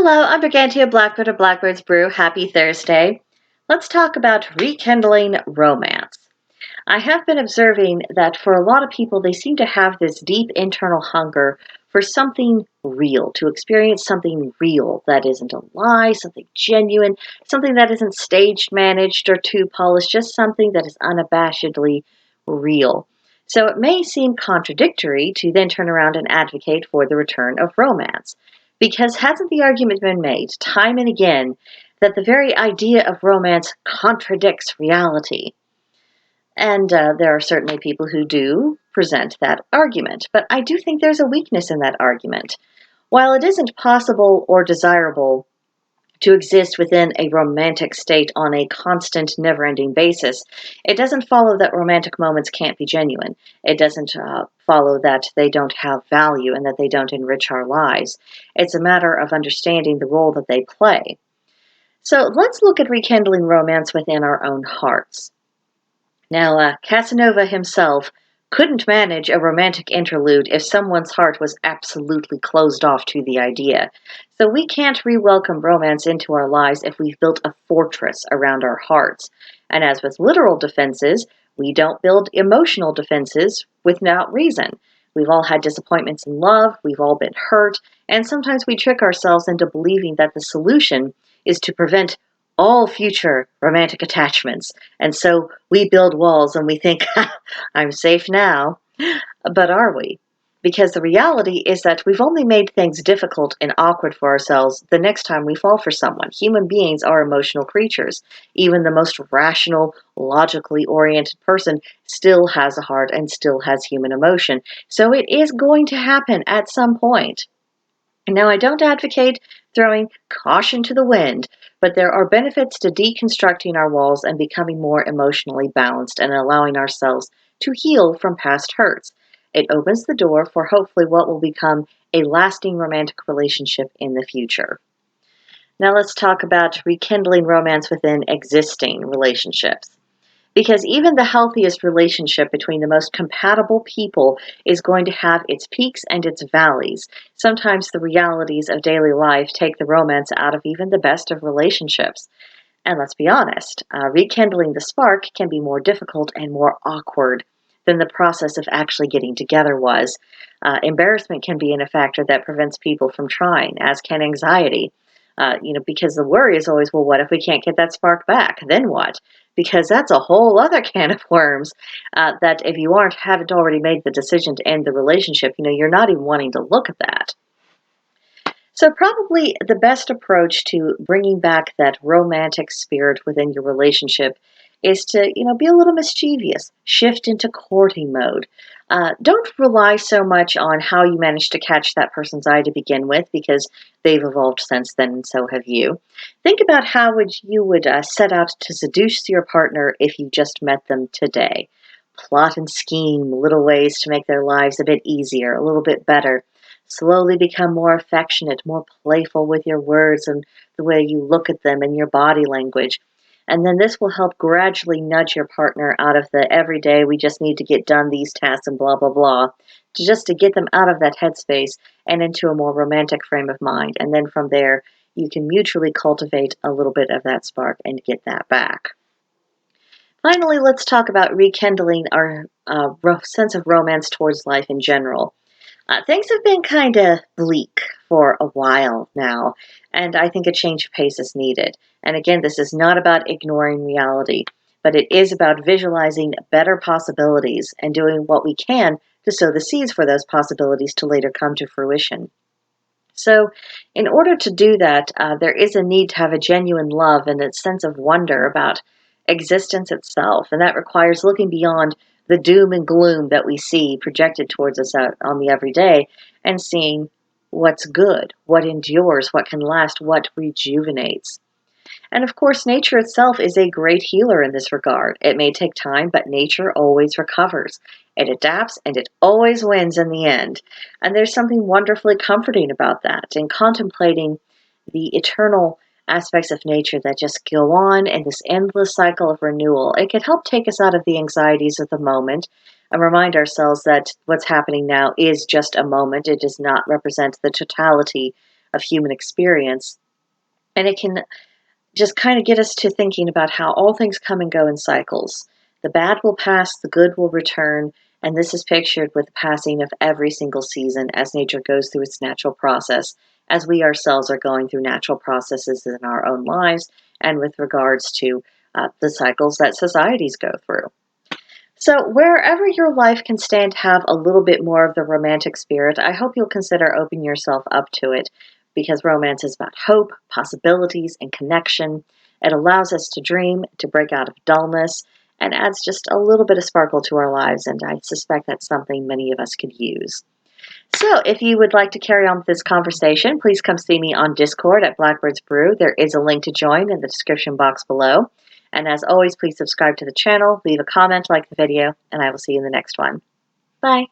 Hello, I'm Brigantia Blackbird of Blackbird's Brew. Happy Thursday. Let's talk about rekindling romance. I have been observing that for a lot of people, they seem to have this deep internal hunger for something real, to experience something real that isn't a lie, something genuine, something that isn't staged, managed, or too polished, just something that is unabashedly real. So it may seem contradictory to then turn around and advocate for the return of romance. Because hasn't the argument been made time and again that the very idea of romance contradicts reality? And there are certainly people who do present that argument, but I do think there's a weakness in that argument. While it isn't possible or desirable to exist within a romantic state on a constant, never ending basis, it doesn't follow that romantic moments can't be genuine. It doesn't follow that they don't have value and that they don't enrich our lives. It's a matter of understanding the role that they play. So let's look at rekindling romance within our own hearts. Now, Casanova himself couldn't manage a romantic interlude if someone's heart was absolutely closed off to the idea. So we can't re-welcome romance into our lives if we've built a fortress around our hearts. And as with literal defenses, we don't build emotional defenses without reason. We've all had disappointments in love, we've all been hurt, and sometimes we trick ourselves into believing that the solution is to prevent all future romantic attachments. And so we build walls and we think, I'm safe now. But are we? Because the reality is that we've only made things difficult and awkward for ourselves the next time we fall for someone. Human beings are emotional creatures. Even the most rational, logically oriented person still has a heart and still has human emotion. So it is going to happen at some point. Now, I don't advocate throwing caution to the wind, but there are benefits to deconstructing our walls and becoming more emotionally balanced and allowing ourselves to heal from past hurts. It opens the door for hopefully what will become a lasting romantic relationship in the future. Now, let's talk about rekindling romance within existing relationships. Because even the healthiest relationship between the most compatible people is going to have its peaks and its valleys. Sometimes the realities of daily life take the romance out of even the best of relationships. And let's be honest, rekindling the spark can be more difficult and more awkward than the process of actually getting together was. Embarrassment can be a factor that prevents people from trying, as can anxiety. Because the worry is always, well, what if we can't get that spark back? Then what? Because that's a whole other can of worms that if you haven't already made the decision to end the relationship, you're not even wanting to look at that. So probably the best approach to bringing back that romantic spirit within your relationship is to, be a little mischievous, shift into courting mode. Don't rely so much on how you managed to catch that person's eye to begin with, because they've evolved since then, and so have you. Think about how you would set out to seduce your partner if you just met them today. Plot and scheme little ways to make their lives a bit easier, a little bit better. Slowly become more affectionate, more playful with your words and the way you look at them and your body language. And then this will help gradually nudge your partner out of the everyday, we just need to get done these tasks and blah, blah, blah, to get them out of that headspace and into a more romantic frame of mind. And then from there, you can mutually cultivate a little bit of that spark and get that back. Finally, let's talk about rekindling our sense of romance towards life in general. Things have been kind of bleak for a while now, and I think a change of pace is needed. And again, this is not about ignoring reality, but it is about visualizing better possibilities and doing what we can to sow the seeds for those possibilities to later come to fruition. So, in order to do that, there is a need to have a genuine love and a sense of wonder about existence itself, and that requires looking beyond the doom and gloom that we see projected towards us out on the everyday and seeing what's good, what endures, what can last, what rejuvenates. And of course, nature itself is a great healer in this regard. It may take time, but nature always recovers. It adapts and it always wins in the end. And there's something wonderfully comforting about that, and contemplating the eternal aspects of nature that just go on in this endless cycle of renewal. It can help take us out of the anxieties of the moment and remind ourselves that what's happening now is just a moment. It does not represent the totality of human experience. And it can just kind of get us to thinking about how all things come and go in cycles. The bad will pass, the good will return, and this is pictured with the passing of every single season as nature goes through its natural process, as we ourselves are going through natural processes in our own lives and with regards to the cycles that societies go through. So, wherever your life can stand to have a little bit more of the romantic spirit, I hope you'll consider opening yourself up to it because romance is about hope, possibilities, and connection. It allows us to dream, to break out of dullness, and adds just a little bit of sparkle to our lives, and I suspect that's something many of us could use. So, if you would like to carry on with this conversation, please come see me on Discord at Blackbird's Brew. There is a link to join in the description box below. And as always, please subscribe to the channel, leave a comment, like the video, and I will see you in the next one. Bye.